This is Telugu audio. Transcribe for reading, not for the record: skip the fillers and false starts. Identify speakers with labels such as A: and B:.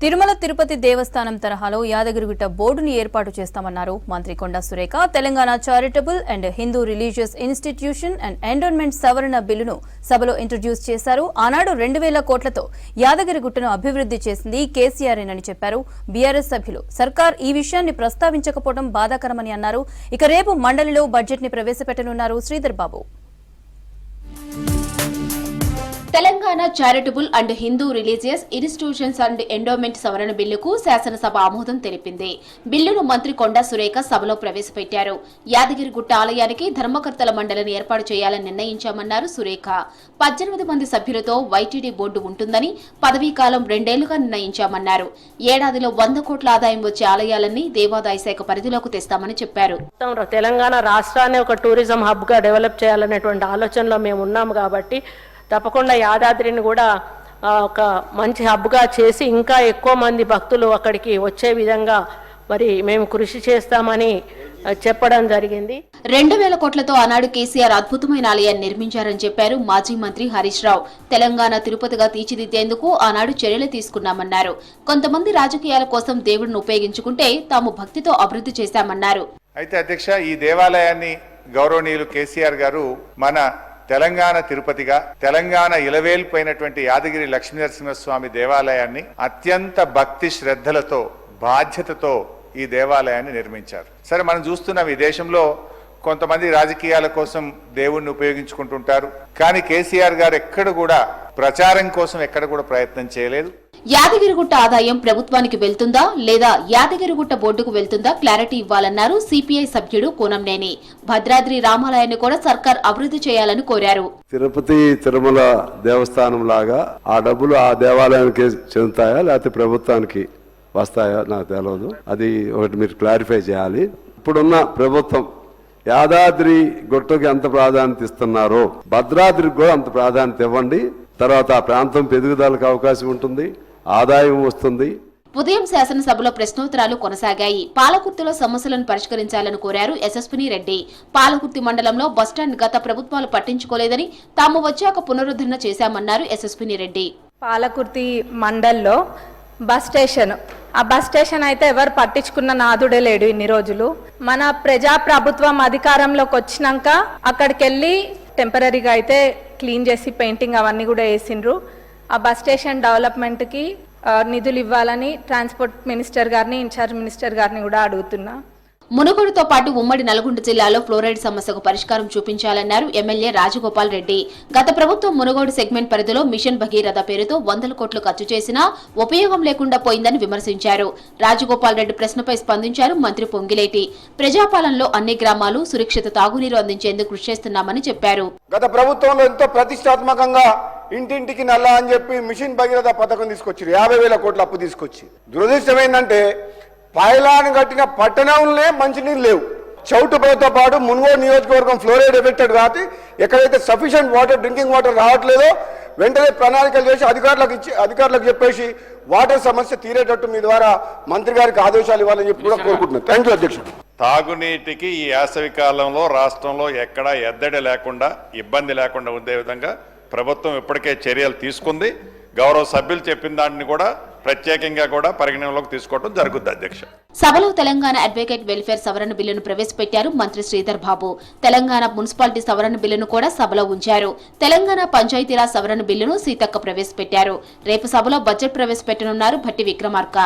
A: తిరుమల తిరుపతి దేవస్థానం తరహాలో యాదగిరిగుట్ట బోర్డుని ఏర్పాటు చేస్తామన్నారు మంత్రి Konda Surekha. Telangana charitable and Hindu religious institution and endowment సవరణ బిల్లును సభలో ఇంట్రడ్యూస్ చేశారు. ఆనాడు 2000 కోట్లతో యాదగిరిగుట్టను అభివృద్ధి చేసింది కేసీఆర్ఏనని చెప్పారు. బీఆర్ఎస్ సభ్యులు సర్కార్ ఈ విషయాన్ని ప్రస్తావించకపోవడం బాధాకరమని అన్నారు. ఇక రేపు మండలిలో బడ్జెట్ ని ప్రవేశపెట్టనున్నారు Sridhar Babu.
B: Telangana charitable and Hindu religious institutions and endowment సవరణ బిల్లుకు శాసనసభ ఆమోదం తెలిపింది. బిల్లును మంత్రి కొండా సురేఖ సభలో ప్రవేశపెట్టారు. యాదగిరిగుట్ట ఆలయానికి ధర్మకర్తల మండలిని ఏర్పాటు చేయాలని నిర్ణయించామన్నారు సురేఖ. 18 మంది సభ్యులతో వైటీడీ బోర్డు ఉంటుందని, పదవీకాలం 2 ఏళ్లుగా నిర్ణయించామన్నారు. ఏడాదిలో 100 కోట్ల ఆదాయం వచ్చే ఆలయాలన్నీ దేవాదాయ శాఖ పరిధిలోకి తెస్తామని చెప్పారు.
C: తెలంగాణ రాష్ట్రాన్ని ఒక టూరిజం హబ్ గా డెవలప్ చేయాలనేటువంటి ఆలోచనలో మేము ఉన్నాము కాబట్టి తప్పకుండా యాదాద్రిని కూడా ఒక మంచి హబ్గా చేసి ఇంకా ఎక్కువ మంది భక్తులు అక్కడికి వచ్చే విధంగా మరి మేము కృషి చేస్తామని చెప్పడం జరిగింది.
B: 2000 కోట్లతో ఆనాడు కేసీఆర్ అద్భుతమైన ఆలయాన్ని నిర్మించారని చెప్పారు మాజీ మంత్రి హరీష్ రావు. తెలంగాణ తిరుపతిగా తీర్చిదిద్దేందుకు ఆనాడు చర్యలు తీసుకున్నామన్నారు. కొంతమంది రాజకీయాల కోసం దేవుడిని ఉపయోగించుకుంటే తాము భక్తితో అభివృద్ధి చేశామన్నారు.
D: అయితే అధ్యక్ష, ఈ దేవాలయాన్ని గౌరవనీయులు కేసీఆర్ గారు మన తెలంగాణ తిరుపతిగా, తెలంగాణ ఇలవేల్పోయినటువంటి యాదగిరి లక్ష్మీనరసింహస్వామి దేవాలయాన్ని అత్యంత భక్తి శ్రద్ధలతో, బాధ్యతతో ఈ దేవాలయాన్ని నిర్మించారు. సరే, మనం చూస్తున్నాం ఈ దేశంలో కొంతమంది రాజకీయాల కోసం దేవుణ్ణి ఉపయోగించుకుంటుంటారు. కానీ కేసీఆర్ గారు ఎక్కడ కూడా ప్రచారం కోసం ఎక్కడ కూడా ప్రయత్నం చేయలేదు.
B: యాదగిరిగుట్ట ఆదాయం ప్రభుత్వానికి వెళ్తుందా లేదా యాదగిరిగుట్ట బోర్డుకు వెళ్తుందా క్లారిటీ ఇవ్వాలన్నారు సిపిఐ సభ్యుడు కోనంనేని. భద్రాద్రి రామాలయాన్ని కూడా సర్కార్ అభివృద్ధి చేయాలని కోరారు.
E: తిరుపతి తిరుమల దేవస్థానం లాగా ఆ డబ్బులు ఆ దేవాలయానికి చెందుతాయా లేకపోతే ప్రభుత్వానికి వస్తాయా నాకు తెలియదు. అది ఒకటి మీరు క్లారిఫై చేయాలి. ఇప్పుడున్న ప్రభుత్వం యాదాద్రి గుట్టకి ఎంత ప్రాధాన్యత ఇస్తున్నారో భద్రాద్రికి కూడా అంత ప్రాధాన్యత ఇవ్వండి. తర్వాత ఆ ప్రాంతం పెరుగుదలకు అవకాశం ఉంటుంది, ఆదాయం వస్తుంది.
B: ఉదయం శాసనసభలో ప్రశ్నోత్తరాలు కొనసాగాయి. పాలకుర్తిలో సమస్యలను పరిష్కరించాలని కోరారు యశస్విని రెడ్డి. పాలకుర్తి మండలంలో బస్టాండ్ గత ప్రభుత్వాలు పట్టించుకోలేదని, తాము వచ్చాక పునరుద్ధరణ చేశామన్నారు యశస్విని రెడ్డి.
F: పాలకుర్తి మండల్లో బస్ స్టేషన్, ఆ బస్ స్టేషన్ అయితే ఎవరు పట్టించుకున్న నాదుడే లేడు ఇన్ని రోజులు. మన ప్రజాప్రభుత్వం అధికారంలోకి వచ్చినాక అక్కడికి వెళ్ళి టెంపరీగా అయితే క్లీన్ చేసి పెయింటింగ్ అవన్నీ కూడా వేసిండ్రు. ఆ బస్ స్టేషన్ డెవలప్మెంట్కి నిధులు ఇవ్వాలని ట్రాన్స్పోర్ట్ మినిస్టర్ గారిని, ఇన్ఛార్జ్ మినిస్టర్ గారిని కూడా అడుగుతున్నా.
B: మునుగోడుతో పాటు ఉమ్మడి నల్గొండ జిల్లాలో ఫ్లోరైడ్ సమస్యకు పరిష్కారం చూపించాలన్నారు ఎమ్మెల్యే రాజగోపాల్ రెడ్డి. గత ప్రభుత్వం మునుగోడు సెగ్మెంట్ పరిధిలో మిషన్ భగీరథ పేరుతో 100 కోట్లు ఖర్చు చేసినా ఉపయోగం లేకుండా పోయిందని విమర్శించారు. రాజగోపాల్ రెడ్డి ప్రశ్నపై స్పందించారు మంత్రి పొంగిలేటి. ప్రజాపాలనలో అన్ని గ్రామాలు సురక్షిత తాగునీరు అందించేందుకు కృషి చేస్తున్నామని చెప్పారు.
G: గత ప్రభుత్వంలో ఎంతో ప్రతిష్టాత్మకంగా ఇంటింటికి నల్లా అని చెప్పి మిషన్ భగీరథ పథకం తీసుకొచ్చారు. 50,000 కోట్ల అప్పు తీసుకొచ్చి. దురదృష్టం ఏంటంటే పైలాను కట్టిన పట్టణంలో మంచినీళ్ళు లేవు. చౌటుపల్లితో పాటు మున్గోడు నియోజకవర్గం ఫ్లోరైడ్ ఎఫెక్టెడ్ కాబట్టి ఎక్కడైతే సఫిషియెంట్ వాటర్, డ్రింకింగ్ వాటర్ రావట్లేదో వెంటనే ప్రణాళికలు చేసి అధికారులకు చెప్పేసి వాటర్ సమస్య తీరేటట్టు మీ ద్వారా మంత్రి గారికి ఆదేశాలు ఇవ్వాలని చెప్పి కూడా కోరుకుంటున్నాను. థ్యాంక్ యూ అధ్యక్షుడు.
D: తాగునీటికి ఈ వేసవి కాలంలో రాష్ట్రంలో ఎక్కడా ఎద్దడి లేకుండా, ఇబ్బంది లేకుండా ఉండే విధంగా ప్రభుత్వం ఇప్పటికే చర్యలు తీసుకుంది. గౌరవ సభ్యులు చెప్పిన దాన్ని కూడా ప్రత్యేకంగా కూడా పరిగణనలోకి తీసుకోవడం జరుగుతుంది. అధ్యక్ష,
B: సభలో తెలంగాణ అడ్వకేట్ వెల్ఫేర్ సవరణ బిల్లును ప్రవేశపెట్టారు మంత్రి శ్రీధర్ బాబు. తెలంగాణ మున్సిపాలిటీ సవరణ బిల్లును కూడా సభలో ఉంచారు. తెలంగాణ పంచాయతీరాజ్ సవరణ బిల్లును సీతక్క ప్రవేశపెట్టారు. రేపు సభలో బడ్జెట్ ప్రవేశపెట్టనున్నారు భట్టి విక్రమార్క.